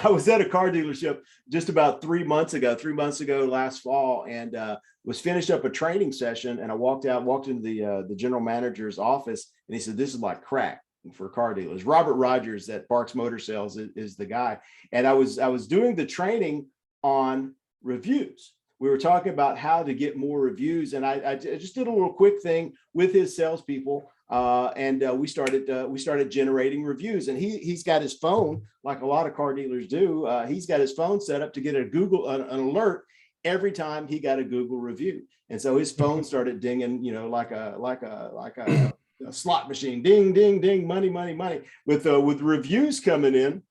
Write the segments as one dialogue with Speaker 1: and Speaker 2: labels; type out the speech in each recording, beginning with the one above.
Speaker 1: I was at a car dealership just about 3 months ago, last fall, and was finished up a training session. And I walked into the general manager's office, and he said, "This is like crack for car dealers." Robert Rogers at Barks Motor Sales is the guy. And I was doing the training on reviews. We were talking about how to get more reviews, and I just did a little quick thing with his salespeople. And we started generating reviews, and he's got his phone, like a lot of car dealers do. He's got his phone set up to get an alert every time he got a Google review, and so his phone started dinging, like a slot machine, ding, ding, ding, money, money, money, with reviews coming in,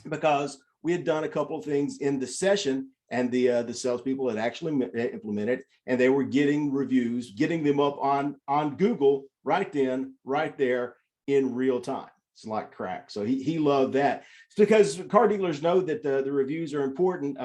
Speaker 1: because we had done a couple of things in the session, and the salespeople had actually implemented, and they were getting reviews, getting them up on Google right then, right there, in real time. It's like crack. So he loved that. It's because car dealers know that the reviews are important.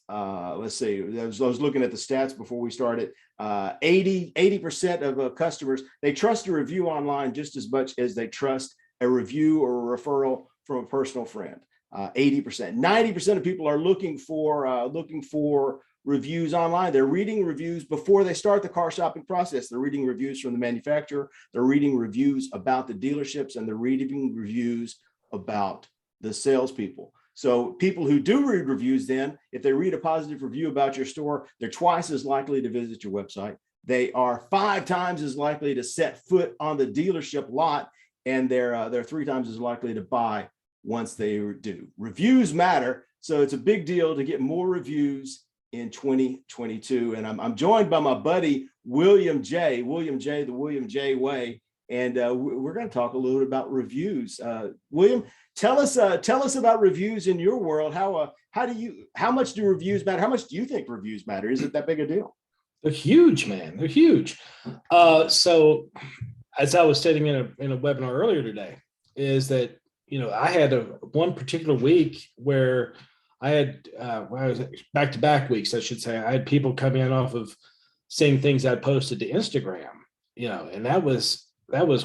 Speaker 1: Let's see, I was looking at the stats before we started. 80% of customers, they trust a review online just as much as they trust a review or a referral from a personal friend. 80%, 90% of people are looking for reviews online. They're reading reviews before they start the car shopping process. They're reading reviews from the manufacturer. They're reading reviews about the dealerships, and they're reading reviews about the salespeople. So people who do read reviews, then, if they read a positive review about your store, they're twice as likely to visit your website. They are 5 times as likely to set foot on the dealership lot, and they're 3 times as likely to buy once they do. Reviews matter, so it's a big deal to get more reviews in 2022. And I'm joined by my buddy William J, the William J way, and we're going to talk a little bit about reviews. William, tell us about reviews in your world. How much do reviews matter? How much do you think reviews matter? Is it that big a deal?
Speaker 2: They're huge, man. They're huge. So as I was stating in a webinar earlier today, is that I had one particular week where I had when I was back-to-back weeks, I should say. I had people coming in off of seeing things I'd posted to Instagram, and that was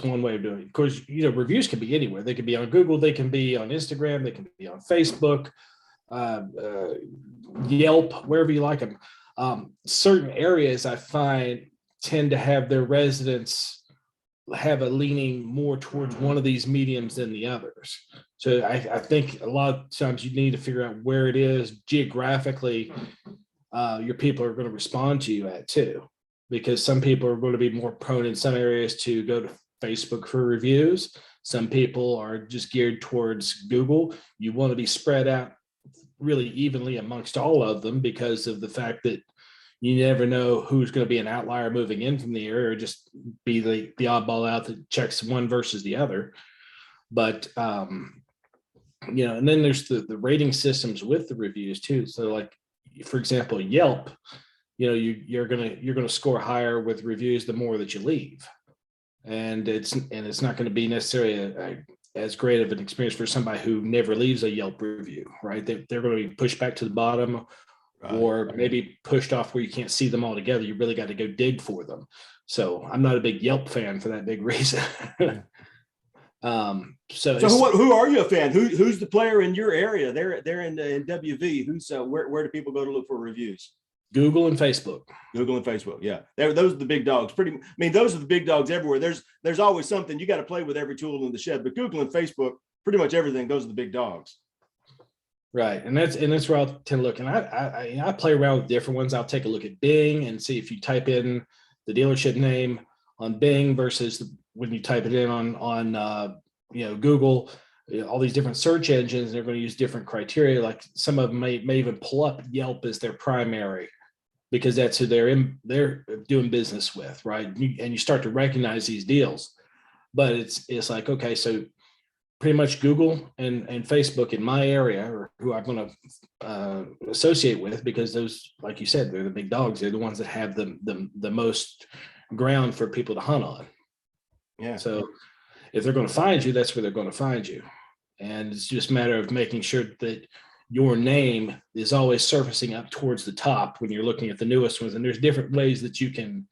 Speaker 2: one way of doing it. Of course, reviews can be anywhere. They can be on Google, they can be on Instagram, they can be on Facebook, Yelp, wherever you like them. Certain areas I find tend to have their residents have a leaning more towards one of these mediums than the others. So I think a lot of times you need to figure out where it is geographically your people are going to respond to you at too, because some people are going to be more prone in some areas to go to Facebook for reviews. Some people are just geared towards Google. You want to be spread out really evenly amongst all of them, because of the fact that you never know who's going to be an outlier moving in from the area, or just be the oddball out that checks one versus the other. But and then there's the rating systems with the reviews too. So, like, for example, Yelp, you're gonna score higher with reviews the more that you leave, and it's not going to be necessarily as great of an experience for somebody who never leaves a Yelp review, right? They're going to be pushed back to the bottom. Right. Or maybe pushed off where you can't see them all together. You really got to go dig for them. So I'm not a big Yelp fan for that big reason. So
Speaker 1: who are you a fan? Who's the player in your area? They're in WV. Where do people go to look for reviews?
Speaker 2: Google and Facebook.
Speaker 1: Yeah. Those are the big dogs. Those are the big dogs everywhere. There's always something. You got to play with every tool in the shed, but Google and Facebook, pretty much everything, those are the big dogs.
Speaker 2: Right. And that's where I'll tend to look. And I play around with different ones. I'll take a look at Bing and see if you type in the dealership name on Bing versus when you type it in on Google. All these different search engines, they're going to use different criteria. Like some of them may even pull up Yelp as their primary, because that's who they're doing business with, right? And you start to recognize these deals. But it's like, okay, so pretty much Google and Facebook in my area, or who I'm going to associate with, because those, like you said, they're the big dogs. They're the ones that have the most ground for people to hunt on.
Speaker 1: Yeah.
Speaker 2: So if they're going to find you, that's where they're going to find you. And it's just a matter of making sure that your name is always surfacing up towards the top when you're looking at the newest ones. And there's different ways that you can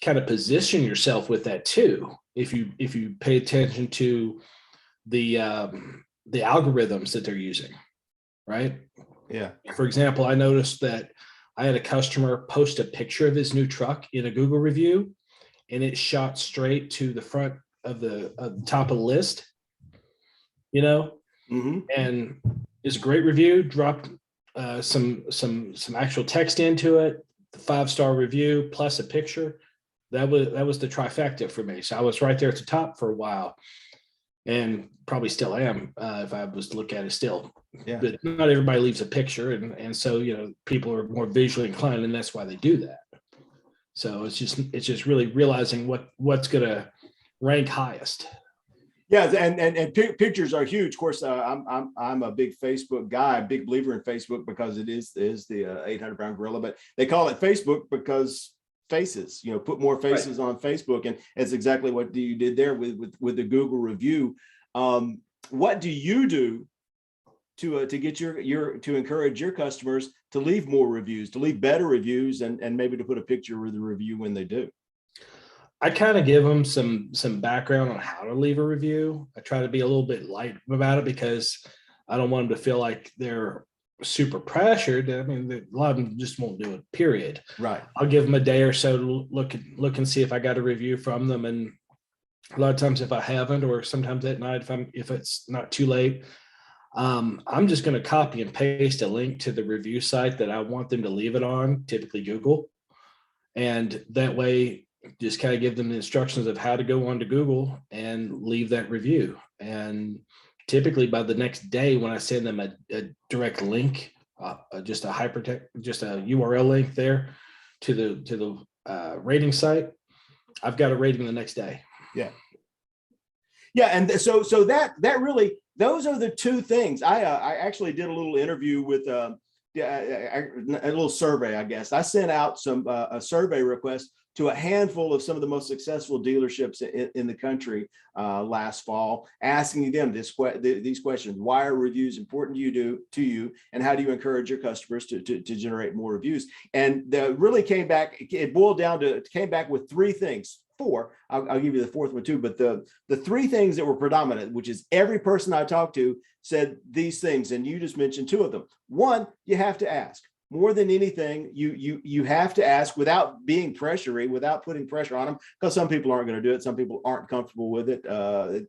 Speaker 2: kind of position yourself with that too. If you pay attention to the the algorithms that they're using, right?
Speaker 1: Yeah.
Speaker 2: For example, I noticed that I had a customer post a picture of his new truck in a Google review, and it shot straight to the front of the top of the list, you know, and it's a great review. Dropped some actual text into it, the 5-star review plus a picture. That was the trifecta for me. So I was right there at the top for a while, and probably still am if I was to look at it still.
Speaker 1: Yeah.
Speaker 2: But not everybody leaves a picture, and so people are more visually inclined, and that's why they do that. So it's just really realizing what's going to rank highest.
Speaker 1: Yeah, and pictures are huge. Of course, I'm a big Facebook guy, a big believer in Facebook because it is the 800-pound gorilla. But they call it Facebook because faces. Put more faces on Facebook, and it's exactly what you did there with the Google review. What do you do to get to encourage your customers to leave more reviews, to leave better reviews, and maybe to put a picture with the review when they do?
Speaker 2: I kind of give them some background on how to leave a review. I try to be a little bit light about it because I don't want them to feel like they're super pressured. I mean, a lot of them just won't do it, period.
Speaker 1: Right.
Speaker 2: I'll give them a day or so to look and see if I got a review from them. And a lot of times if I haven't, or sometimes at night, if it's not too late, I'm just going to copy and paste a link to the review site that I want them to leave it on, typically Google. And that way, just kind of give them the instructions of how to go onto Google and leave that review. And typically by the next day, when I send them a direct link, just a hypertext, just a URL link there to the rating site, I've got a rating the next day.
Speaker 1: Yeah. Yeah. And so that really, those are the two things. I actually did a little interview with a little survey, I guess. I sent out a survey request to a handful of some of the most successful dealerships in the country last fall, asking them these questions. Why are reviews important to you, and how do you encourage your customers to generate more reviews? And really came back with three things. Four, I'll give you the fourth one too, but the three things that were predominant, which is every person I talked to said these things, and you just mentioned two of them. One, you have to ask. More than anything, you have to ask without being pressury, without putting pressure on them, because some people aren't going to do it. Some people aren't comfortable with it.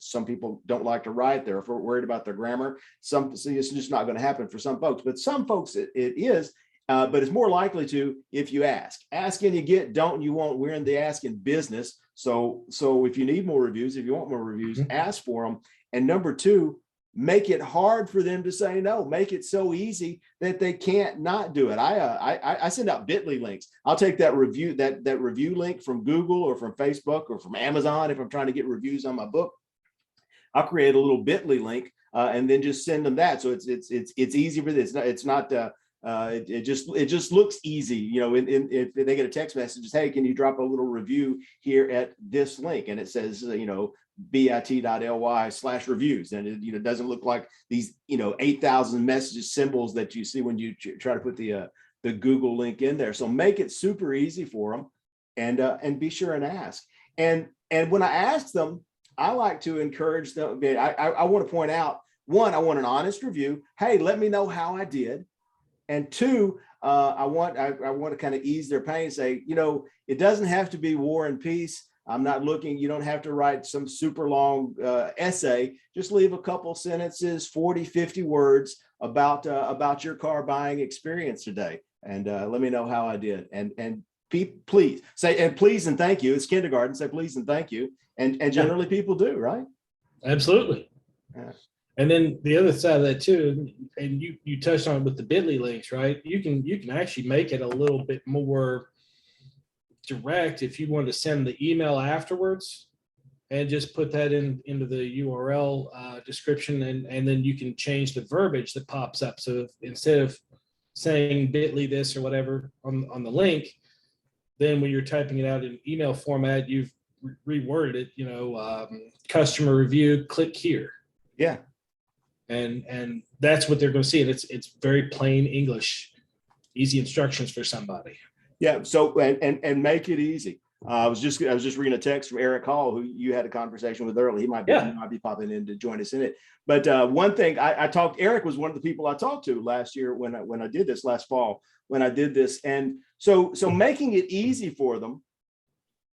Speaker 1: Some people don't like to write. They're worried about their grammar. So it's just not going to happen for some folks. But some folks it is. But it's more likely to if you ask. Ask and you get, don't and you won't. We're in the asking business. So if you need more reviews, if you want more reviews, ask for them. And number two, make it hard for them to say no. Make it so easy that they can't not do it. I send out Bitly links. I'll take that review link from Google or from Facebook or from Amazon if I'm trying to get reviews on my book. I'll create a little Bitly link and then just send them that. So it's easy for this. It's not. It just looks easy, if they get a text message, hey, can you drop a little review here at this link? And it says, bit.ly/reviews. And it doesn't look like these, 8,000 messages symbols that you see when you try to put the Google link in there. So make it super easy for them and be sure and ask. And when I ask them, I like to encourage them. I want to point out, one, I want an honest review. Hey, let me know how I did. And two, I want to kind of ease their pain and say, it doesn't have to be War and Peace. I'm not looking, you don't have to write some super long essay. Just leave a couple sentences, 40, 50 words about your car buying experience today. And let me know how I did. And please say, and please and thank you. It's kindergarten, say please and thank you. And generally people do, right?
Speaker 2: Absolutely. Yeah. And then the other side of that too, and you touched on it with the Bitly links, right? You can actually make it a little bit more direct if you want to send the email afterwards and just put that into the URL description, and then you can change the verbiage that pops up. So instead of saying Bitly this or whatever on the link, then when you're typing it out in email format, you've reworded it, customer review, click here.
Speaker 1: Yeah.
Speaker 2: And that's what they're going to see. And it's very plain English, easy instructions for somebody.
Speaker 1: Yeah. So, and make it easy. I was just reading a text from Eric Hall, who you had a conversation with earlier. He might be popping in to join us in it. But one thing Eric was one of the people I talked to last year when I did this last fall, when I did this. And so making it easy for them,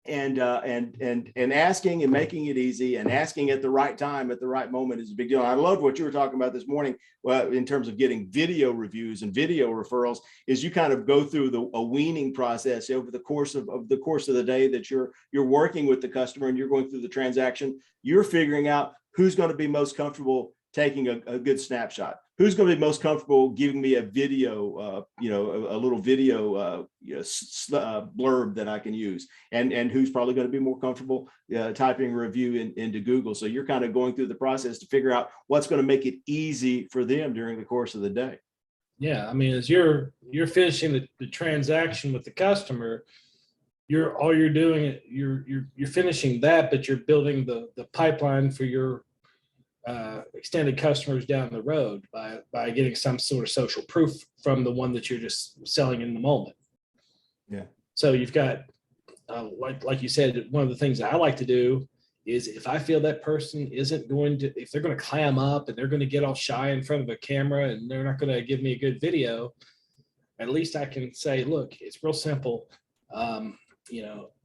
Speaker 1: and asking and making it easy and asking at the right time, at the right moment is a big deal. And I loved what you were talking about this morning, in terms of getting video reviews and video referrals, is you kind of go through a weaning process over the course of the day that you're working with the customer and you're going through the transaction. You're figuring out who's going to be most comfortable taking a good snapshot, who's going to be most comfortable giving me a video, a little video blurb that I can use, and who's probably going to be more comfortable typing a review into Google. So you're kind of going through the process to figure out what's going to make it easy for them during the course of the day.
Speaker 2: Yeah, I mean, as you're finishing the transaction with the customer, you're doing you're finishing that, but you're building the pipeline for your extended customers down the road by getting some sort of social proof from the one that you're just selling in the moment.
Speaker 1: Yeah.
Speaker 2: So you've got, like you said, one of the things that I like to do is, if I feel that person isn't going to, if they're going to clam up and they're going to get all shy in front of a camera and they're not going to give me a good video, at least I can say, look, it's real simple.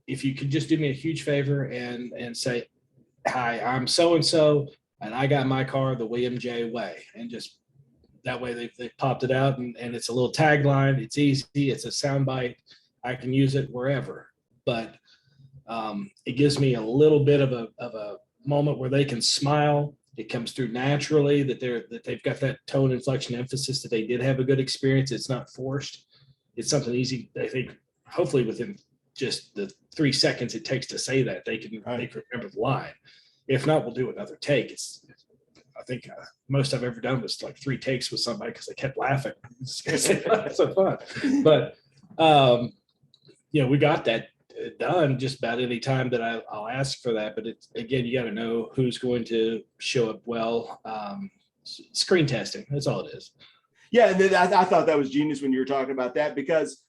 Speaker 2: If you could just do me a huge favor and say, hi, I'm so-and-so, and I got my car the William J. way, and just that way they popped it out, and it's a little tagline. It's easy. It's a soundbite. I can use it wherever, but it gives me a little bit of a moment where they can smile. It comes through naturally that they've got that tone, inflection, emphasis that they did have a good experience. It's not forced. It's something easy. I think hopefully within just the 3 seconds it takes to say that, they can remember the line. If not, we'll do another take. I think most I've ever done was like 3 takes with somebody because they kept laughing. It's so fun. But we got that done just about any time that I'll ask for that. But it's, again, you got to know who's going to show up well. Screen testing, that's all it is.
Speaker 1: Yeah, and I thought that was genius when you were talking about that, because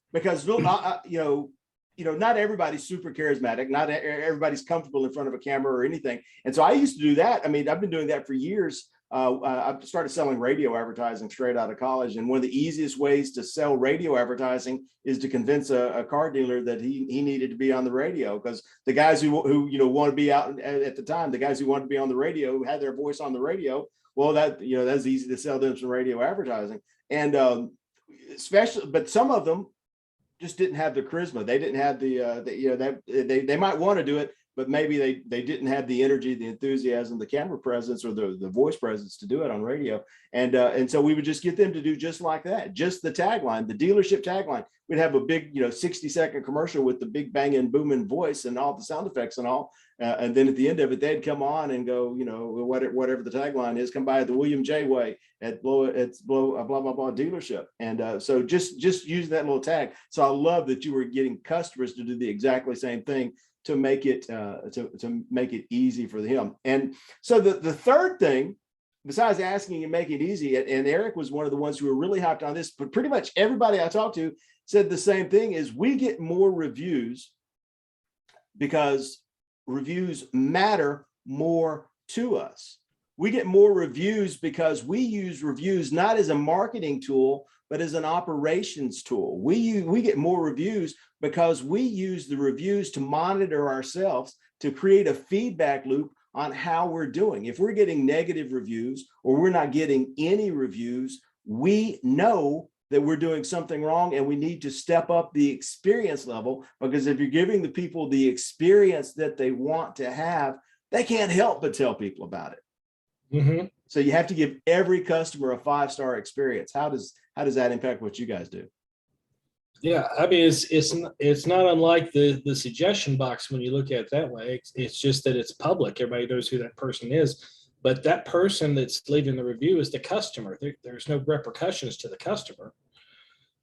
Speaker 1: not everybody's super charismatic. Not everybody's comfortable in front of a camera or anything. And so I used to do that. I mean, I've been doing that for years. I started selling radio advertising straight out of college. And one of the easiest ways to sell radio advertising is to convince a car dealer that he needed to be on the radio, because the guys who want to be out at the time, the guys who wanted to be on the radio, who had their voice on the radio, well, that's easy to sell them some radio advertising. And especially, but some of them just didn't have the charisma. They didn't have they might want to do it, but maybe they didn't have the energy, the enthusiasm, the camera presence, or the voice presence to do it on radio. And so we would just get them to do just like that, just the tagline, the dealership tagline. We'd have a big 60-second commercial with the big banging booming voice and all the sound effects and all. And then at the end of it, they'd come on and go, whatever the tagline is, come by the William J. way at blah blah blah dealership. And so just use that little tag. So I love that you were getting customers to do the exactly same thing to make it to make it easy for him. And so the third thing, besides asking and making it easy, and Eric was one of the ones who were really hyped on this, but pretty much everybody I talked to said the same thing, is we get more reviews because reviews matter more to us. We get more reviews because we use reviews not as a marketing tool, but as an operations tool. We get more reviews because we use the reviews to monitor ourselves, to create a feedback loop on how we're doing. If we're getting negative reviews or we're not getting any reviews, we know that we're doing something wrong and we need to step up the experience level, because if you're giving the people the experience that they want to have, they can't help but tell people about it. Mm-hmm. So you have to give every customer a 5-star experience. How does that impact what you guys do?
Speaker 2: Yeah, I mean, it's not unlike the suggestion box when you look at it that way. It's just that it's public. Everybody knows who that person is. But that person that's leaving the review is the customer. There's no repercussions to the customer.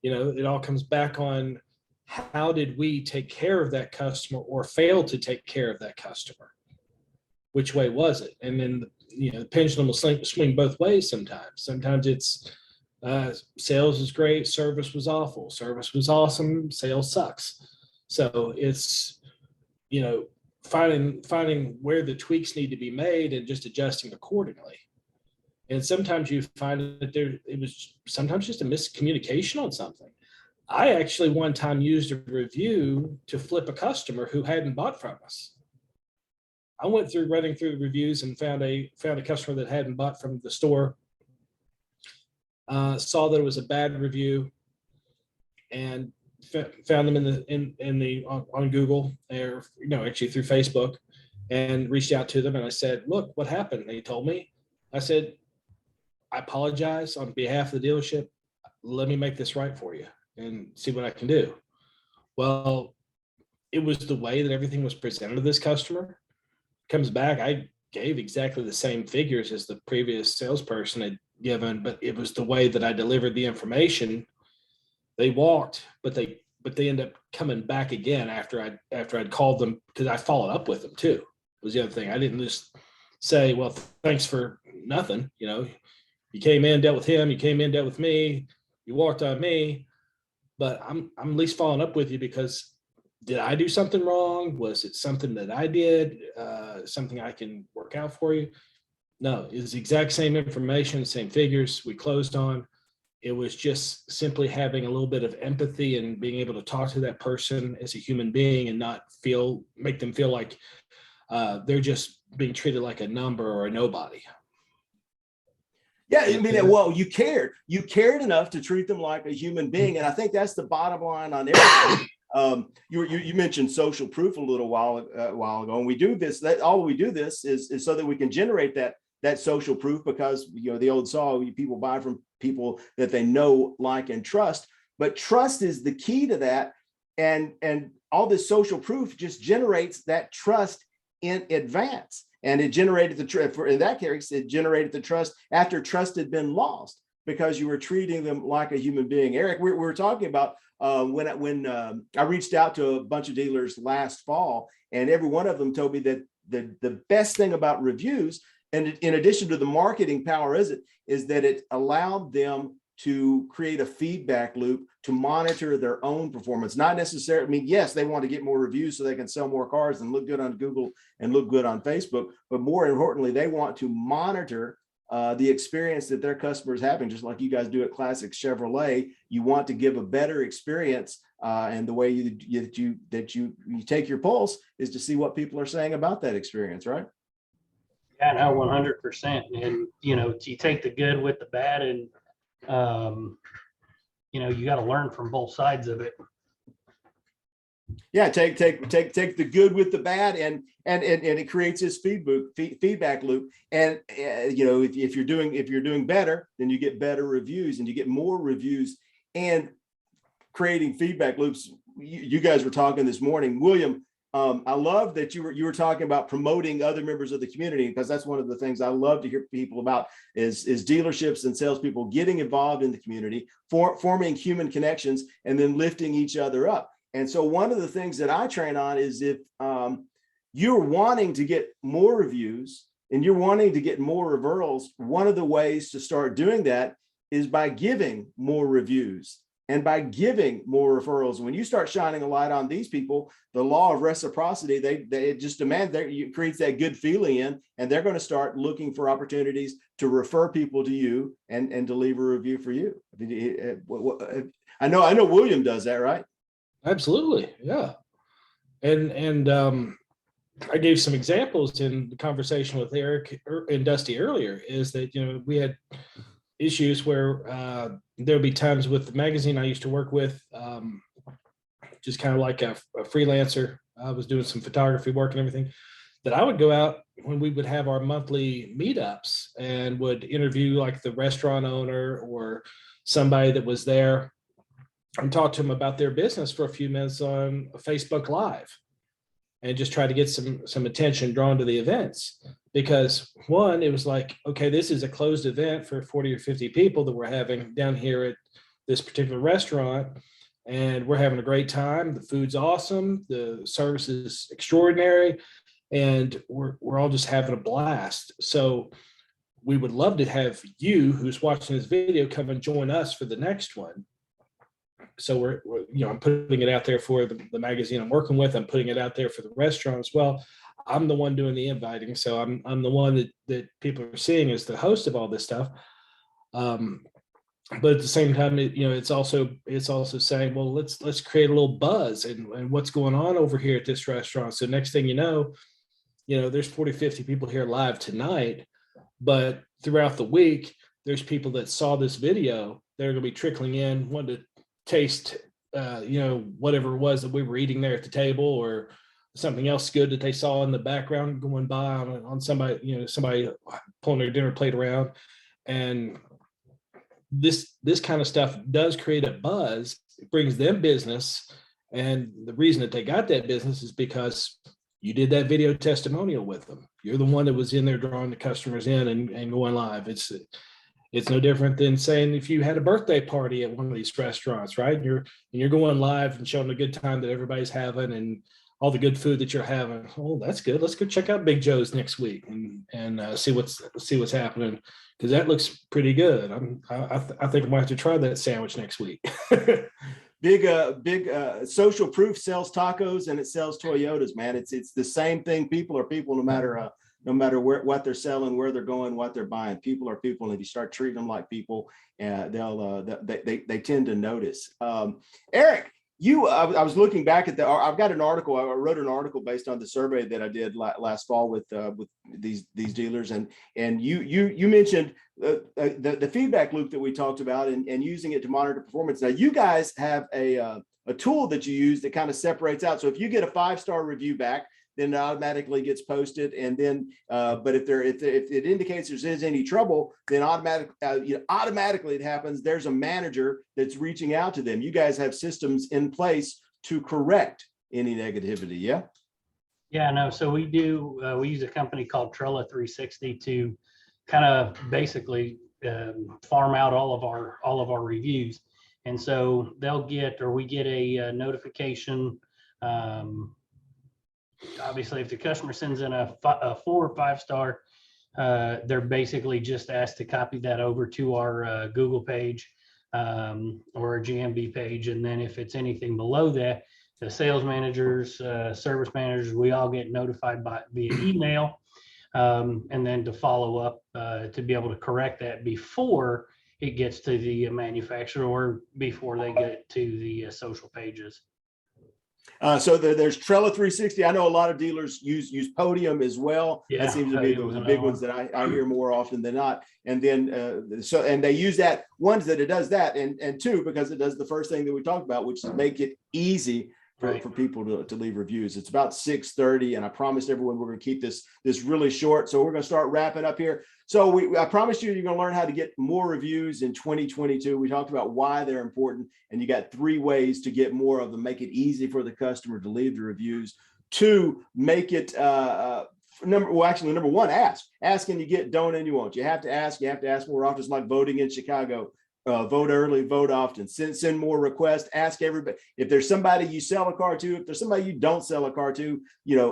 Speaker 2: It all comes back on how did we take care of that customer or fail to take care of that customer? Which way was it? And then, the pendulum will swing both ways sometimes. Sometimes it's sales is great, service was awful, service was awesome, sales sucks. So it's finding where the tweaks need to be made and just adjusting accordingly. And sometimes you find that it was sometimes just a miscommunication on something. I actually one time used a review to flip a customer who hadn't bought from us. I went through running through the reviews and found a customer that hadn't bought from the store. Saw that it was a bad review, and found them on Google, or actually through Facebook, and reached out to them. And I said, "Look, what happened?" They told me. I said, "I apologize on behalf of the dealership. Let me make this right for you and see what I can do." Well, it was the way that everything was presented to this customer. Comes back, I gave exactly the same figures as the previous salesperson had given, but it was the way that I delivered the information. They walked, but they end up coming back again after I'd called them, because I followed up with them too. Was the other thing. I didn't just say, "Well, thanks for nothing." You came in, dealt with him. You came in, dealt with me. You walked on me, but I'm at least following up with you, because did I do something wrong? Was it something that I did? Something I can work out for you? No, it's the exact same information, same figures we closed on. It was just simply having a little bit of empathy and being able to talk to that person as a human being, and not make them feel like they're just being treated like a number or a nobody.
Speaker 1: Yeah, I mean, well, you cared enough to treat them like a human being, and I think that's the bottom line on everything. You mentioned social proof a little while ago, and we do this. We do this is so that we can generate that social proof, because the old saw, people buy from people that they know, like, and trust. But trust is the key to that, and all this social proof just generates that trust in advance. And it generated in that case, it generated the trust after trust had been lost, because you were treating them like a human being. Eric, we were talking about when I reached out to a bunch of dealers last fall, and every one of them told me that the best thing about reviews, and in addition to the marketing power, is that it allowed them to create a feedback loop to monitor their own performance. Not necessarily, I mean, yes, they want to get more reviews so they can sell more cars and look good on Google and look good on Facebook, but more importantly, they want to monitor the experience that their customers having, just like you guys do at Classic Chevrolet. You want to give a better experience, and the way you take your pulse is to see what people are saying about that experience, right?
Speaker 3: Yeah, no, 100%. And you take the good with the bad, and you got to learn from both sides of it.
Speaker 1: Yeah, take the good with the bad, and it creates this feedback loop. And if you're doing better, then you get better reviews, and you get more reviews, and creating feedback loops. You guys were talking this morning, William. I love that you were talking about promoting other members of the community, because that's one of the things I love to hear people about is dealerships and salespeople getting involved in the community, forming human connections, and then lifting each other up. And so one of the things that I train on is, if you're wanting to get more reviews and you're wanting to get more referrals, one of the ways to start doing that is by giving more reviews and by giving more referrals. When you start shining a light on these people, the law of reciprocity, they just demand that it creates that good feeling in, and they're going to start looking for opportunities to refer people to you and to leave a review for you. I know William does that, right?
Speaker 2: Absolutely. Yeah. And I gave some examples in the conversation with Eric and Dusty earlier, is that, we had issues where there'll be times with the magazine I used to work with, just kind of like a freelancer. I was doing some photography work and everything, that I would go out when we would have our monthly meetups and would interview like the restaurant owner or somebody that was there, and talk to them about their business for a few minutes on Facebook Live, and just try to get some attention drawn to the events. Because one, it was like, okay, this is a closed event for 40 or 50 people that we're having down here at this particular restaurant, and we're having a great time. The food's awesome, the service is extraordinary, and we're all just having a blast. So we would love to have you, who's watching this video, come and join us for the next one. So I'm putting it out there for the magazine I'm working with. I'm putting it out there for the restaurant as well. I'm the one doing the inviting. So I'm the one that people are seeing as the host of all this stuff. But at the same time, it's also saying, well, let's create a little buzz and what's going on over here at this restaurant. So next thing you know, there's 40, 50 people here live tonight, but throughout the week, there's people that saw this video. They're going to be trickling in, wanting to taste, whatever it was that we were eating there at the table, or something else good that they saw in the background going by on somebody, somebody pulling their dinner plate around. And this kind of stuff does create a buzz. It brings them business. And the reason that they got that business is because you did that video testimonial with them. You're the one that was in there drawing the customers in and going live. It's no different than saying if you had a birthday party at one of these restaurants, right? And you're going live and showing the good time that everybody's having and all the good food that you're having. Oh, that's good. Let's go check out Big Joe's next week and see what's happening, because that looks pretty good. I think I might have to try that sandwich next week.
Speaker 1: Big social proof sells tacos and it sells Toyotas, man. It's the same thing. People are people, no matter what they're selling, where they're going, what they're buying. People are people, and if you start treating them like people, they tend to notice. Eric, I was looking back at I've got an article. I wrote an article based on the survey that I did last fall with these dealers, and you mentioned the feedback loop that we talked about and using it to monitor performance. Now you guys have a tool that you use that kind of separates out. So if you get a 5-star review back, then it automatically gets posted. And then, but if it indicates there's any trouble, then automatically it happens. There's a manager that's reaching out to them. You guys have systems in place to correct any negativity. Yeah.
Speaker 3: Yeah, no. So we do. We use a company called Trello 360 to kind of basically farm out all of our reviews. And so we get a notification. Obviously, if the customer sends in a 4 or 5-star, they're basically just asked to copy that over to our Google page or a GMB page. And then if it's anything below that, the sales managers, service managers, we all get notified via email, and then to follow up to be able to correct that before it gets to the manufacturer or before they get to the social pages.
Speaker 1: So there's Trello 360. I know a lot of dealers use Podium as well.
Speaker 3: Yeah,
Speaker 1: that seems to be the big ones that I hear more often than not. And then and they use that, ones that it does that, and two, because it does the first thing that we talked about, which is make it easy for people to leave reviews. It's about 6:30, and I promised everyone we're going to keep this really short. So we're going to start wrapping up here. So I promised you're going to learn how to get more reviews in 2022. We talked about why they're important, and you got 3 ways to get more of them. Make it easy for the customer to leave the reviews. 2, make it number 1, ask and you get, don't and you won't. You have to ask more often. It's like voting in Chicago. Vote early, vote often, send more requests, ask everybody. If there's somebody you sell a car to, if there's somebody you don't sell a car to,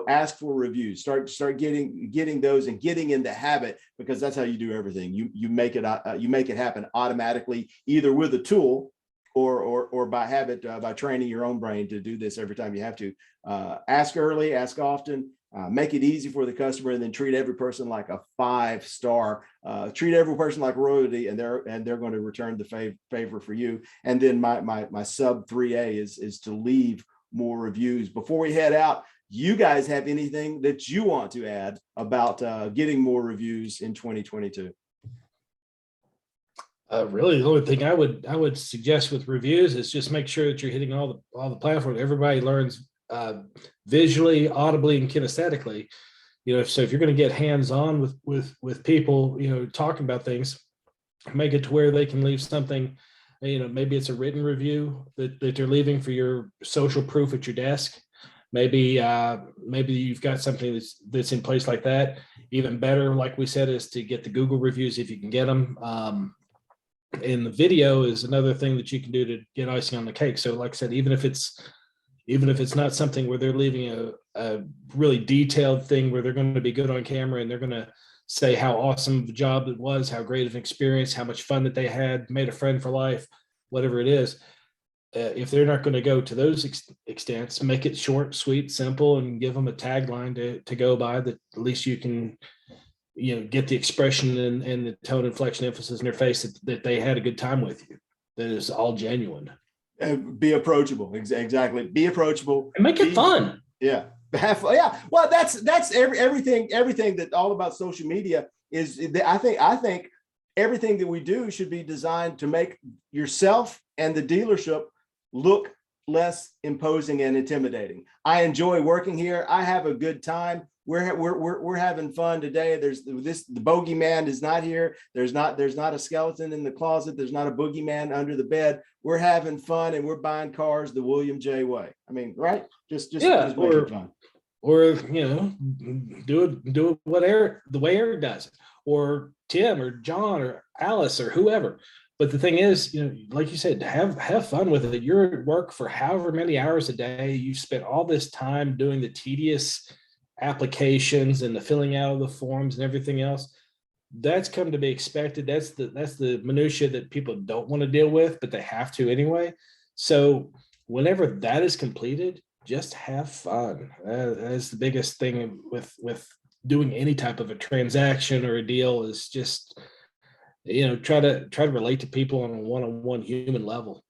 Speaker 1: ask for reviews. Start getting those and getting in the habit, because that's how you do everything. You make it happen automatically, either with a tool or by habit, by training your own brain to do this every time you have to. Ask early, ask often. Make it easy for the customer, and then treat every person like a 5-star. Treat every person like royalty, and they're going to return the favor for you. And then my sub 3A is to leave more reviews. Before we head out, you guys have anything that you want to add about getting more reviews in 2022?
Speaker 2: Really, the only thing I would suggest with reviews is just make sure that you're hitting all the platforms. Everybody learns visually, audibly, and kinesthetically. So if you're going to get hands-on with people, talking about things, make it to where they can leave something. Maybe it's a written review that they're leaving for your social proof at your desk. Maybe you've got something that's in place like that. Even better, like we said, is to get the Google reviews if you can get them. And the video is another thing that you can do to get icing on the cake. So like I said, even if it's not something where they're leaving a really detailed thing where they're going to be good on camera and they're going to say how awesome of a job it was, how great of an experience, how much fun that they had, made a friend for life, whatever it is, if they're not going to go to those extents, make it short, sweet, simple, and give them a tagline to go by that at least you can, get the expression and the tone, inflection, emphasis in their face that they had a good time with you. That is all genuine.
Speaker 1: Be approachable. Exactly. Be approachable.
Speaker 2: And make it fun.
Speaker 1: Yeah. Yeah. Well, that's everything that all about social media is. I think everything that we do should be designed to make yourself and the dealership look less imposing and intimidating. I enjoy working here. I have a good time. We're having fun today. The bogeyman is not here. There's not a skeleton in the closet. There's not a boogeyman under the bed. We're having fun and we're buying cars the William J. way. I mean, right? Just make it fun.
Speaker 2: Or do it whatever the way Eric does it, or Tim or John or Alice or whoever. But the thing is, like you said, have fun with it. You're at work for however many hours a day. You spent all this time doing the tedious applications and the filling out of the forms and everything else. That's come to be expected. That's the minutia that people don't want to deal with, but they have to anyway. So whenever that is completed, just have fun. That's the biggest thing with doing any type of a transaction or a deal, is just try to relate to people on a one-on-one human level.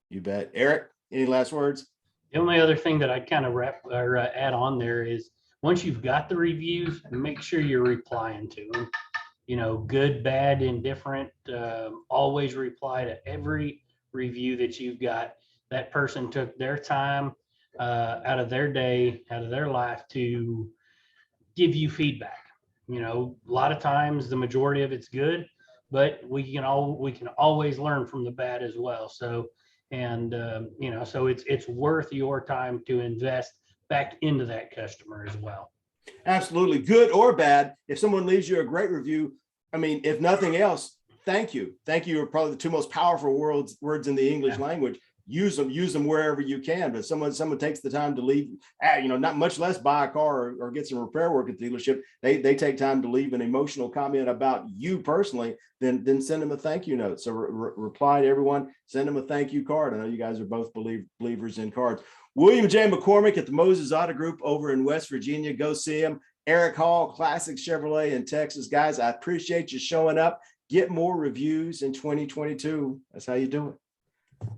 Speaker 1: You bet. Eric, any last words?
Speaker 3: The only other thing that I'd kind of add on there is, once you've got the reviews, make sure you're replying to them. Good, bad, indifferent. Always reply to every review that you've got. That person took their time out of their day, out of their life to give you feedback. A lot of times the majority of it's good, but we can always learn from the bad as well. So, so it's worth your time to invest back into that customer as well.
Speaker 1: Absolutely. Good or bad. If someone leaves you a great review, I mean, if nothing else, thank you. Thank you are probably the two most powerful words in the English language. Use them wherever you can. But someone takes the time to leave, not much less buy a car or get some repair work at the dealership. They take time to leave an emotional comment about you personally, then send them a thank you note. So reply to everyone, send them a thank you card. I know you guys are both believers in cards. William J. McCormick at the Moses Auto Group over in West Virginia. Go see him. Eric Hall, Classic Chevrolet in Texas. Guys, I appreciate you showing up. Get more reviews in 2022. That's how you do it.